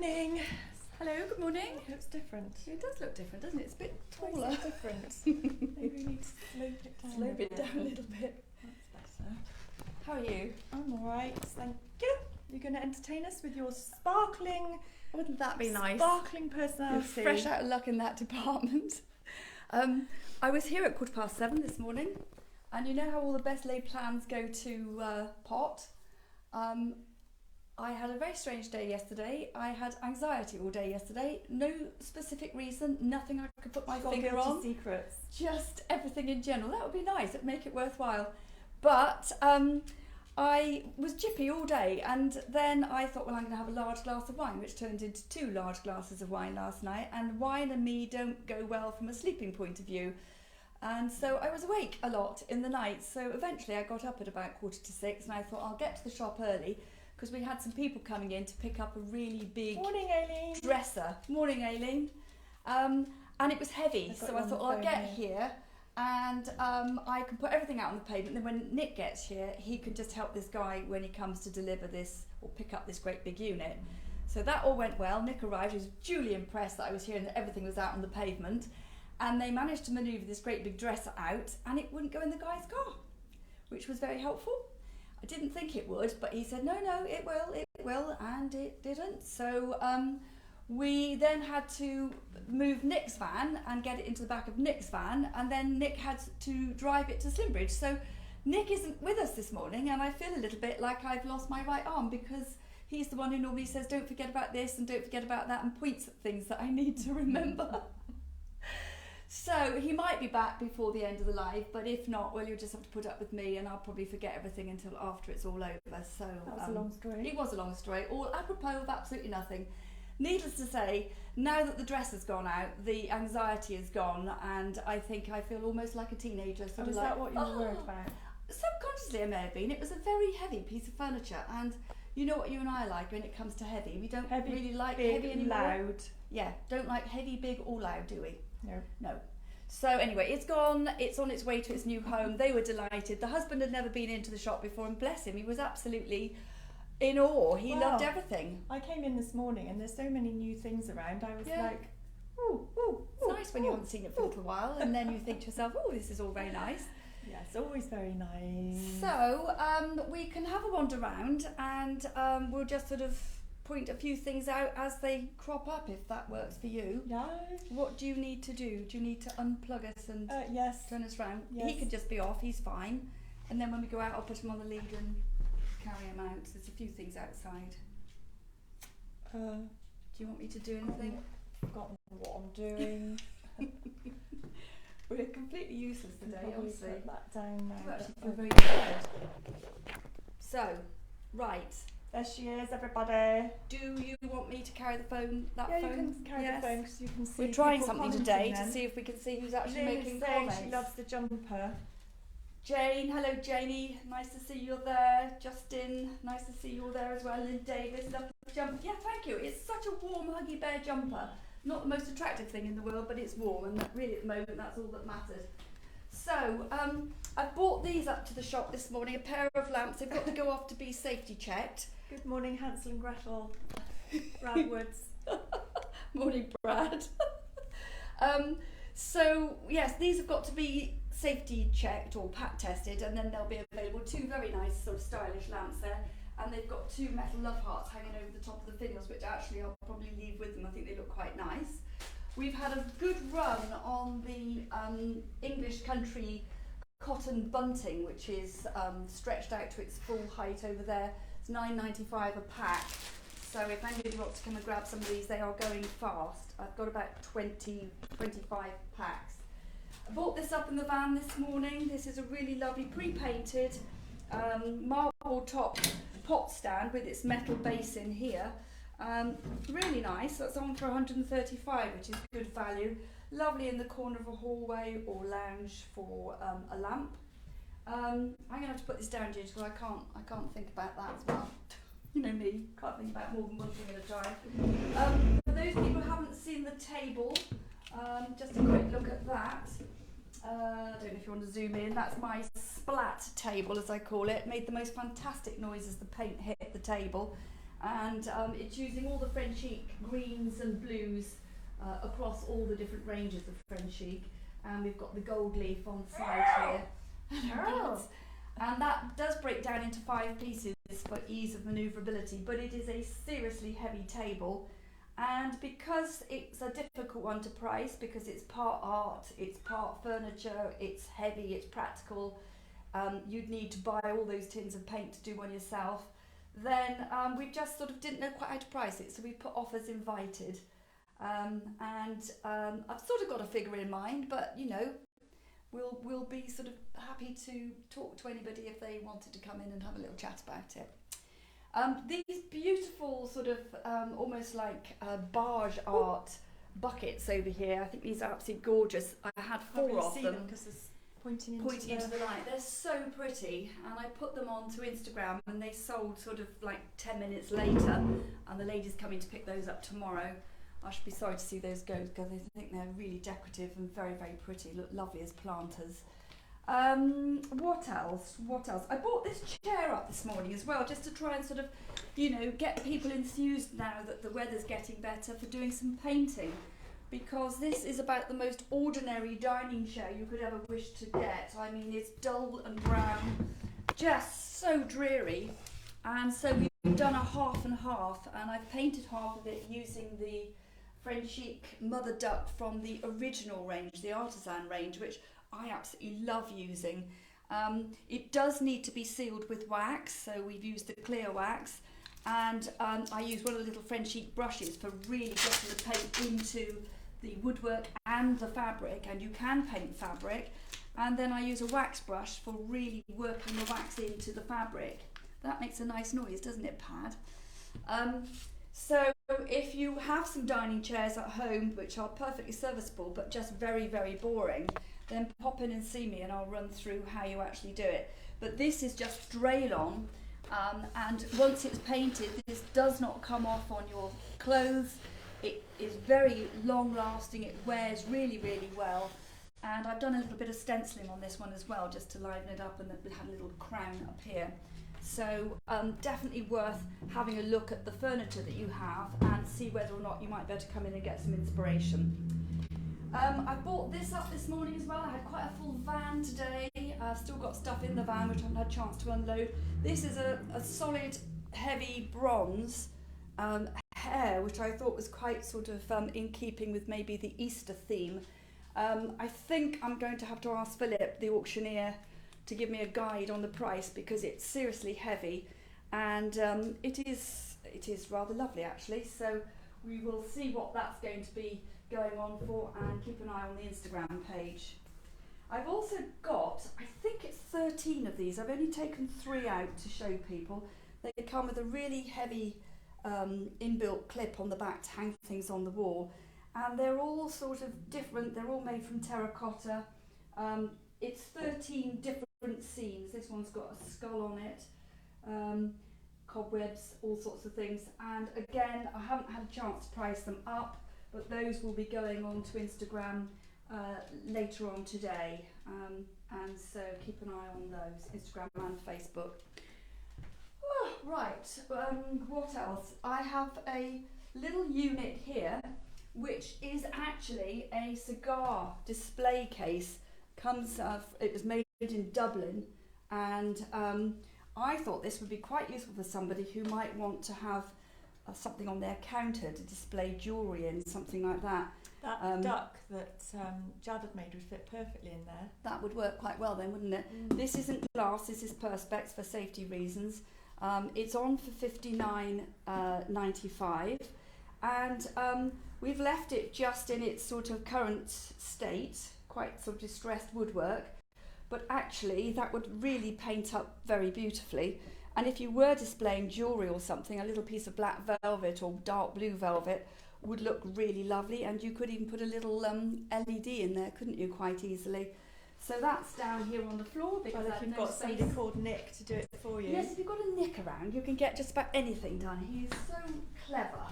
Morning. Hello, good morning. It looks different. It does look different, doesn't it? It's a bit Why taller. is it different? Maybe we need to slope it down. Slope it down a little bit. That's better. How are you? I'm alright, thank you. You're going to entertain us with your sparkling, Wouldn't that be nice? sparkling You're personality. fresh out of luck in that department. I was here at 7:15 this morning, and you know how all the best laid plans go to pot? I had a very strange day yesterday. I had anxiety all day yesterday. No specific reason, nothing I could put my finger on. Secrets. Just everything in general. That would be nice. It'd make it worthwhile. But I was jippy all day, and then I thought, well, I'm going to have a large glass of wine, which turned into 2 large glasses of wine last night. And wine and me don't go well from a sleeping point of view. And so I was awake a lot in the night. So eventually I got up at about 5:45, and I thought I'll get to the shop early, because we had some people coming in to pick up a really big Morning, Aileen. dresser. Morning, Aileen. And it was heavy, so I thought, well, I'll get here and I can put everything out on the pavement. Then when Nick gets here, he can just help this guy when he comes to deliver this or pick up this great big unit. So that all went well. Nick arrived. He was duly impressed that I was here and that everything was out on the pavement. And they managed to manoeuvre this great big dresser out, and it wouldn't go in the guy's car, which was very helpful. I didn't think it would, but he said, no, it will, and it didn't. So we then had to move Nick's van and get it into the back of Nick's van, and then Nick had to drive it to Slimbridge. So Nick isn't with us this morning, and I feel a little bit like I've lost my right arm, because he's the one who normally says, don't forget about this and don't forget about that, and points at things that I need to remember. So he might be back before the end of the live, but if not, well, you'll just have to put up with me, and I'll probably forget everything until after it's all over. So That was a long story. It was a long story, all apropos of absolutely nothing. Needless to say, now that the dress has gone out, the anxiety is gone, and I think I feel almost like a teenager. So was that what you were worried about? Subconsciously, I may have been. It was a very heavy piece of furniture, and you know what you and I like when it comes to heavy. We don't really like big, heavy anymore. loud. Yeah, don't like heavy, big, or loud, do we? No. So anyway, it's gone. It's on its way to its new home. They were delighted. The husband had never been into the shop before, and bless him, he was absolutely in awe. He loved everything. I came in this morning, and there's so many new things around. I was like, It's nice when you haven't seen it for a little while, and then you think to yourself, oh, this is all very nice. Yeah, it's always very nice. So we can have a wander round, and we'll just sort of point a few things out as they crop up, if that works for you. Yeah. What do you need to do? Do you need to unplug us and yes. turn us round? Yes. He can just be off, he's fine. And then when we go out, I'll put him on the lead and carry him out. There's a few things outside. Do you want me to do anything? I've forgotten what I'm doing. We're completely useless today, honestly. Put that down now. I actually feel very tired. So, right. There she is, everybody. Do you want me to carry the phone? Yeah, phone? you can carry the phone because you can see. We're trying people something commenting today then. to see if we can see who's actually Lynn making is saying comments. she loves the jumper. Jane, hello Janie, nice to see you're there. Justin, nice to see you're there as well. Lynn Davis, love the jumper. Yeah, thank you. It's such a warm, huggy bear jumper. Not the most attractive thing in the world, but it's warm, and that really at the moment that's all that matters. So, I bought these up to the shop this morning, a pair of lamps. They've got to go off to be safety checked. Good morning, Hansel and Gretel. Brad Woods. Morning, Brad. So, yes, these have got to be safety checked or pat tested, and then they'll be available. 2 very nice sort of stylish lamps there, and they've got 2 metal love hearts hanging over the top of the finials, which actually I'll probably leave with them. I think they look quite nice. We've had a good run on the English country cotton bunting, which is stretched out to its full height over there. It's £9.95 a pack. So if anybody wants to come and grab some of these, they are going fast. I've got about 25 packs. I bought this up in the van this morning. This is a really lovely pre-painted marble top pot stand with its metal base in here. Really nice. That's on for 135, which is good value. Lovely in the corner of a hallway or lounge for a lamp. I'm going to have to put this down, Ginger, because I can't think about that as well. You know me, can't think about more than one thing at a time. For those people who haven't seen the table, just a quick look at that. I don't know if you want to zoom in. That's my splat table, as I call it. Made the most fantastic noise as the paint hit the table. and it's using all the Frenchic greens and blues across all the different ranges of Frenchic, and we've got the gold leaf on the side here. And that does break down into 5 pieces for ease of manoeuvrability, but it is a seriously heavy table. And because it's a difficult one to price, because it's part art, it's part furniture, it's heavy, it's practical, you'd need to buy all those tins of paint to do one yourself, then we just sort of didn't know quite how to price it, so we put offers invited. I've sort of got a figure in mind, but you know, we'll be sort of happy to talk to anybody if they wanted to come in and have a little chat about it. These beautiful sort of almost like barge art buckets over here, I think these are absolutely gorgeous. I had 4 of them because it's pointing into the light. They're so pretty, and I put them onto Instagram and they sold sort of like 10 minutes later, and the lady's coming to pick those up tomorrow. I should be sorry to see those go because I think they're really decorative and very, very pretty, look lovely as planters. What else? I bought this chair up this morning as well, just to try and sort of, you know, get people enthused now that the weather's getting better for doing some painting, because this is about the most ordinary dining chair you could ever wish to get. I mean, it's dull and brown, just so dreary, and so we've done a half and half, and I've painted half of it using the Frenchic mother duck from the original range, the Artisan range, which I absolutely love using. It does need to be sealed with wax, so we've used the clear wax, and I use one of the little Frenchic brushes for really getting the paint into the woodwork and the fabric, and you can paint fabric, and then I use a wax brush for really working the wax into the fabric. That makes a nice noise, doesn't it, Pad? So if you have some dining chairs at home which are perfectly serviceable but just very, very boring, then pop in and see me and I'll run through how you actually do it. But this is just Draylon, and once it's painted, this does not come off on your clothes. It is very long lasting, it wears really, really well. And I've done a little bit of stenciling on this one as well, just to liven it up, and it had a little crown up here. So definitely worth having a look at the furniture that you have and see whether or not you might be able to come in and get some inspiration. I bought this up this morning as well. I had quite a full van today. I've still got stuff in the van which I haven't had a chance to unload. This is a solid heavy bronze hair, which I thought was quite sort of in keeping with maybe the Easter theme. I think I'm going to have to ask Philip, the auctioneer, to give me a guide on the price, because it's seriously heavy, and it is rather lovely actually. So we will see what that's going to be going on for, and keep an eye on the Instagram page. I've also got, I think it's 13 of these. I've only taken 3 out to show people. They come with a really heavy inbuilt clip on the back to hang things on the wall, and they're all sort of different. They're all made from terracotta. It's 13 different scenes. This one's got a skull on it, cobwebs, all sorts of things. And again, I haven't had a chance to price them up, but those will be going on to Instagram later on today. And so keep an eye on those, Instagram and Facebook. Oh, right, what else? I have a little unit here, which is actually a cigar display case. It was made in Dublin, and I thought this would be quite useful for somebody who might want to have something on their counter to display jewellery in, something like that. That duck that Jad had made would fit perfectly in there. That would work quite well then, wouldn't it? This isn't glass, this is perspex for safety reasons. It's on for $59.95, and we've left it just in its sort of current state, quite sort of distressed woodwork, but actually that would really paint up very beautifully. And if you were displaying jewellery or something, a little piece of black velvet or dark blue velvet would look really lovely, and you could even put a little LED in there, couldn't you, quite easily. So that's down here on the floor, because if you've got somebody called Nick to do it for you. Yes, if you've got a Nick around, you can get just about anything done. He's so clever.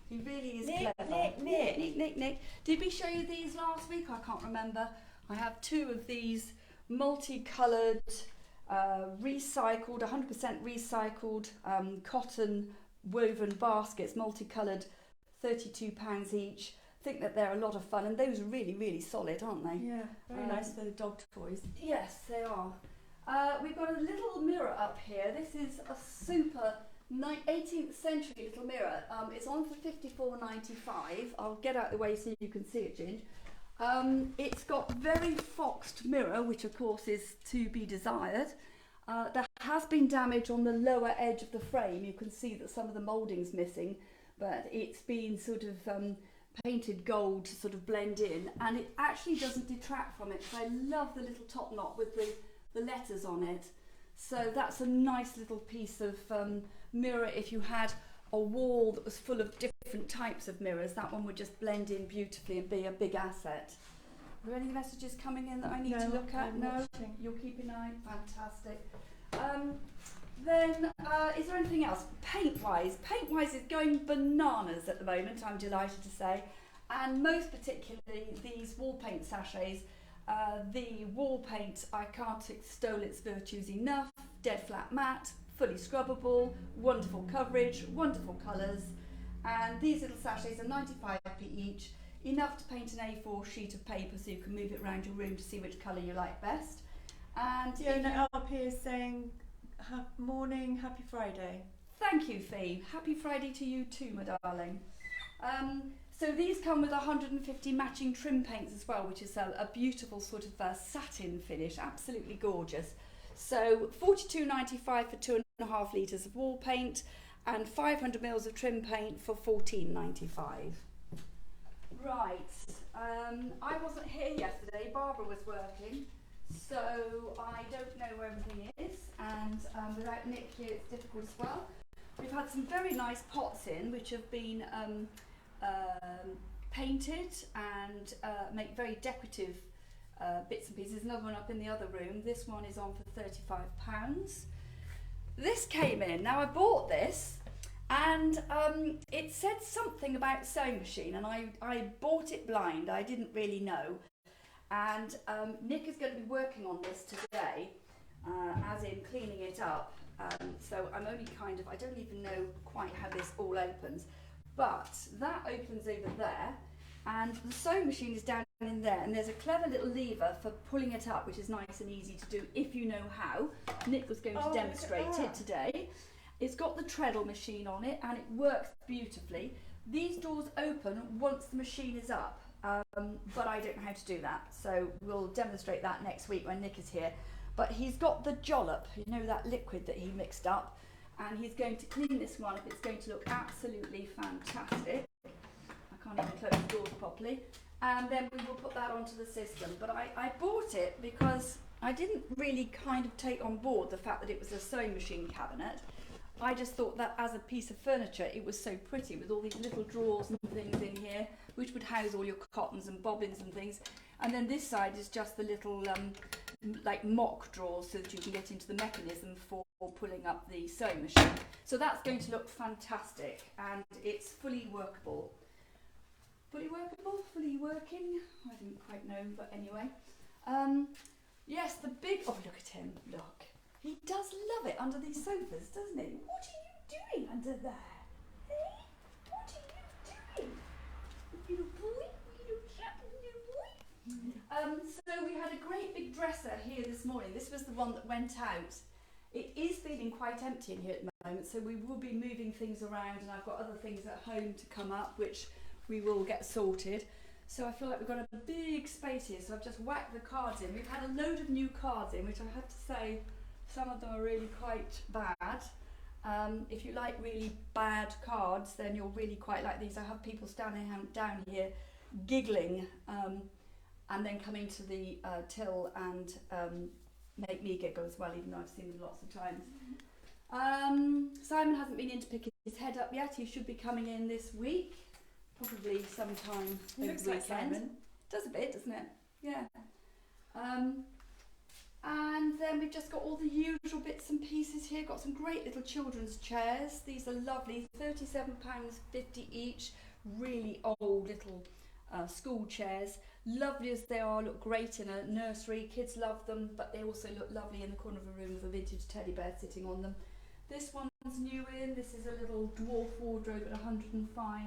He really is clever. Nick. Did we show you these last week? I can't remember. I have 2 of these multicoloured, recycled, 100% recycled cotton woven baskets, multicoloured, £32 each. I think that they're a lot of fun, and those are really, really solid, aren't they? Yeah, very nice for the dog toys. Yes, they are. We've got a little mirror up here. This is a super 18th century little mirror. It's on for £54.95. I'll get out of the way so you can see it, Ginge. It's got very foxed mirror, which of course is to be desired. There has been damage on the lower edge of the frame. You can see that some of the moulding's missing, but it's been sort of painted gold to sort of blend in, and it actually doesn't detract from it, because I love the little top knot with the letters on it. So that's a nice little piece of mirror. If you had a wall that was full of different types of mirrors, that one would just blend in beautifully and be a big asset. Are there any messages coming in that I need to look at? No? You'll keep an eye? Fantastic. Then, is there anything else? Paint-wise is going bananas at the moment, I'm delighted to say. And most particularly these wall paint sachets. The wall paint, I can't extol its virtues enough. Dead flat matte, fully scrubbable, wonderful coverage, wonderful colours. And these little sachets are 95p each, enough to paint an A4 sheet of paper so you can move it around your room to see which colour you like best. And Fiona LP is saying, morning, happy Friday. Thank you, Fee. Happy Friday to you too, my darling. So these come with 150 matching trim paints as well, which is a beautiful sort of satin finish, absolutely gorgeous. So £42.95 for 2.5 litres of wall paint, and 500 mils of trim paint for £14.95. Right, I wasn't here yesterday, Barbara was working, so I don't know where everything is, and without Nick here it's difficult as well. We've had some very nice pots in which have been painted and make very decorative bits and pieces. Another one up in the other room. This one is on for £35. This came in. Now I bought this and it said something about sewing machine, and I bought it blind. I didn't really know. And Nick is going to be working on this today, as in cleaning it up. So I'm only I don't even know quite how this all opens. But that opens over there, and the sewing machine is down in there, and there's a clever little lever for pulling it up, which is nice and easy to do if you know how. Nick was going to demonstrate it today. It's got the treadle machine on it, and it works beautifully. These doors open once the machine is up, but I don't know how to do that, so we'll demonstrate that next week when Nick is here. But he's got the jollop, you know, that liquid that he mixed up, and he's going to clean this one up. It's going to look absolutely fantastic. I can't even close the doors properly. And then we will put that onto the system. But I bought it because I didn't really kind of take on board the fact that it was a sewing machine cabinet. I just thought that as a piece of furniture it was so pretty, with all these little drawers and things in here which would house all your cottons and bobbins and things. And then this side is just the little like mock drawers so that you can get into the mechanism for pulling up the sewing machine. So that's going to look fantastic, and it's fully workable. Fully workable? Fully working? I didn't quite know, but anyway. Yes, the big... Oh, look at him. Look. He does love it under these sofas, doesn't he? What are you doing under there? Hey? What are you doing? Little boy? Little chap? Little boy? So we had a great big dresser here this morning. This was the one that went out. It is feeling quite empty in here at the moment, so we will be moving things around, and I've got other things at home to come up which we will get sorted. So I feel like we've got a big space here, so I've just whacked the cards in. We've had a load of new cards in, which I have to say some of them are really quite bad. If you like really bad cards, then you'll really quite like these. I have people standing down here giggling and then coming to the till and make me giggle as well, even though I've seen them lots of times. Simon hasn't been in to pick his head up yet. He should be coming in this week, probably sometime over the weekend. Simon. Does a bit, doesn't it? Yeah. And then we've just got all the usual bits and pieces here. Got some great little children's chairs. These are lovely, £37.50 each. Really old little school chairs. Lovely as they are, look great in a nursery. Kids love them, but they also look lovely in the corner of a room with a vintage teddy bear sitting on them. This one one's new in. This is a little dwarf wardrobe at 105.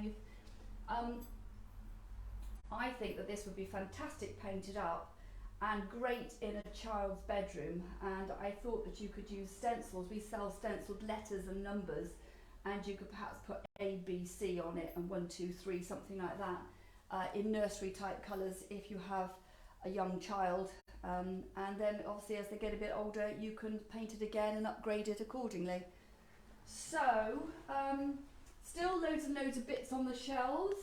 I think that this would be fantastic painted up and great in a child's bedroom, and I thought that you could use stencils. We sell stenciled letters and numbers, and you could perhaps put A, B, C on it and 1, 2, 3, something like that, in nursery type colours if you have a young child, and then obviously as they get a bit older you can paint it again and upgrade it accordingly. So still loads and loads of bits on the shelves.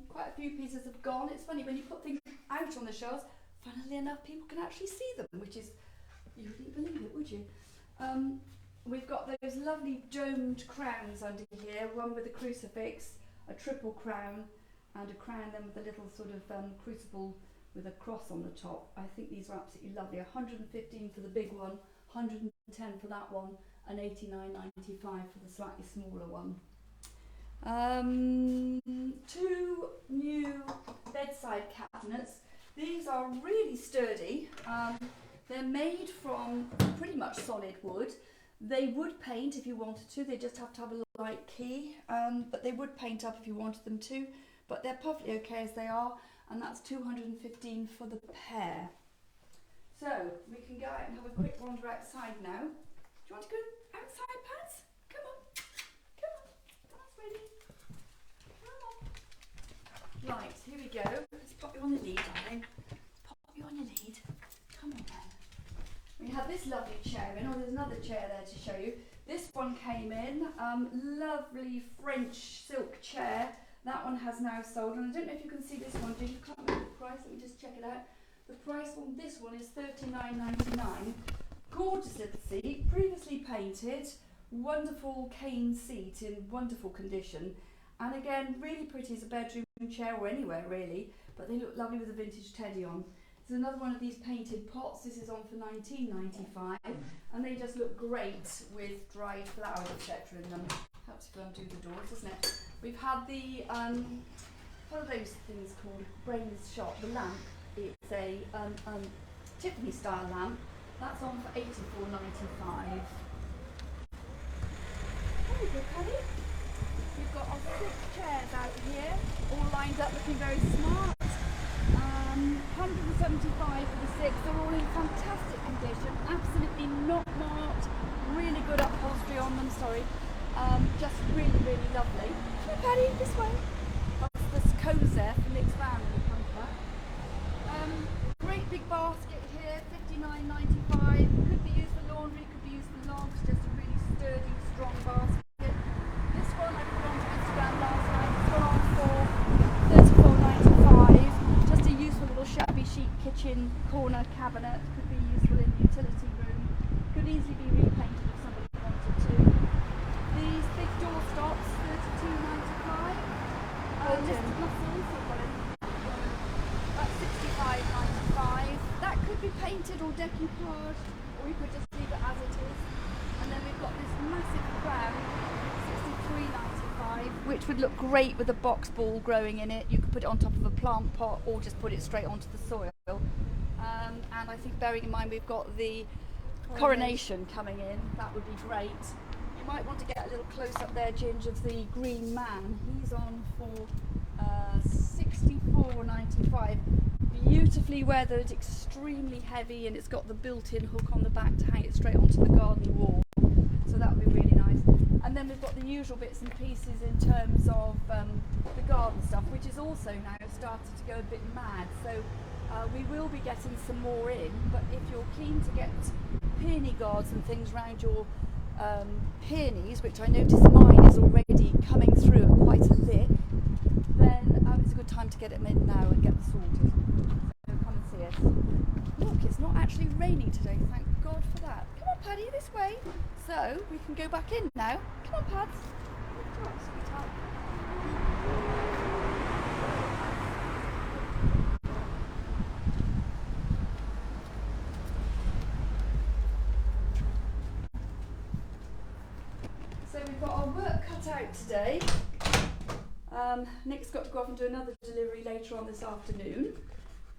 Quite a few pieces have gone. It's funny when you put things out on the shelves, funnily enough people can actually see them, which is, you wouldn't believe it, would you? We've got those lovely domed crowns under here, one with a crucifix, a triple crown, and a crown then with a little sort of crucible with a cross on the top. I think these are absolutely lovely. 115 for the big one, 110 for that one, and 89.95 for the slightly smaller one. 2 new bedside cabinets. These are really sturdy. They're made from pretty much solid wood. They would paint if you wanted to. They just have to have a light key, but they would paint up if you wanted them to. But they're perfectly okay as they are, and that's 215 for the pair. So we can go out and have a quick wander outside now. Do you want to go outside, Pats? Come on, come on, that's ready. Come on. Right, here we go. Let's pop you on the lead, darling. Pop you on the lead. Come on then. We have this lovely chair in. Oh, there's another chair there to show you. This one came in. Lovely French silk chair. That one has now sold, and I don't know if you can see this one. Did you can't remember the price? Let me just check it out. The price on this one is $39.99. Gorgeous little seat, previously painted, wonderful cane seat in wonderful condition, and again really pretty as a bedroom chair or anywhere really, but they look lovely with a vintage teddy on. There's another one of these painted pots. This is on for $19.95, and they just look great with dried flowers etc. in them. Helps to undo the doors, doesn't it? We've had the what are those things called? Brains shot. The lamp. It's a Tiffany style lamp. That's on for $84.95. There we go, Paddy. We've got our 6 chairs out here, all lined up looking very smart. 175 for the 6. They're all in fantastic condition, absolutely not marked, really good upholstery on them, sorry. Just really, really lovely. Come on, Paddy, this way. That's the cones there for Nick's van when he comes back. Great big basket here, $59.95. Could be used for laundry, could be used for logs, just a really sturdy, strong basket. This one I put onto Instagram last night. It's gone on for $34.95. Just a useful little shabby chic kitchen corner cabinet. Could be useful in the utility room. Could easily be repainted if somebody wanted to. These big door stops, $32.95. Listed muscles, I've got it. That's $65.95. That could be painted or decoupage, or you could just leave it as it is. And then we've got this massive crown, $63.95, which would look great with a box ball growing in it. You could put it on top of a plant pot or just put it straight onto the soil. And I think bearing in mind we've got the coronation coming in, that would be great. You might want to get a little close up there, Ginge, of the green man. He's on for $64.95. Beautifully weathered, extremely heavy, and it's got the built-in hook on the back to hang it straight onto the garden wall. So that would be really nice. And then we've got the usual bits and pieces in terms of the garden stuff, which is also now started to go a bit mad. So we will be getting some more in, but if you're keen to get peony guards and things around your peonies, which I notice mine is already coming through at quite a lick, then it's a good time to get them in now and get them sorted. So come and see us. Look, it's not actually raining today, thank God for that. Come on, Paddy, this way. So we can go back in now. Come on, Pads. Come on, sweetheart. So we've got our work cut out today. Nick's got to go off and do another delivery later on this afternoon.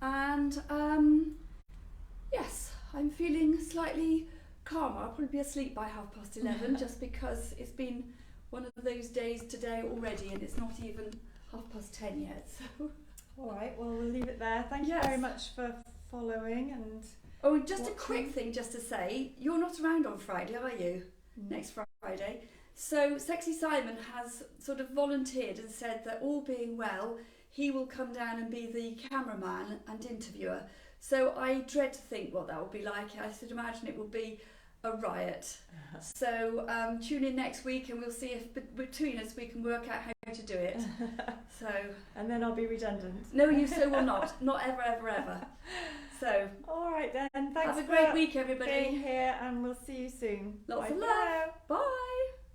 And yes, I'm feeling slightly calmer. I'll probably be asleep by 11:30 just because it's been one of those days today already and it's not even 10:30 yet. So. All right, well, we'll leave it there. Thank you very much for following and Oh, just watching. a quick thing just to say, you're not around on Friday, are you? Next Friday. So Sexy Simon has sort of volunteered and said that all being well, he will come down and be the cameraman and interviewer. So I dread to think what that will be like. I should imagine it will be a riot. So tune in next week and we'll see if between us we can work out how to do it. So. And then I'll be redundant. No, you so will not. Not ever, ever, ever. So. All right then. Thanks. Have a great week, everybody. Being here, and we'll see you soon. Lots Bye of for love. now. Bye.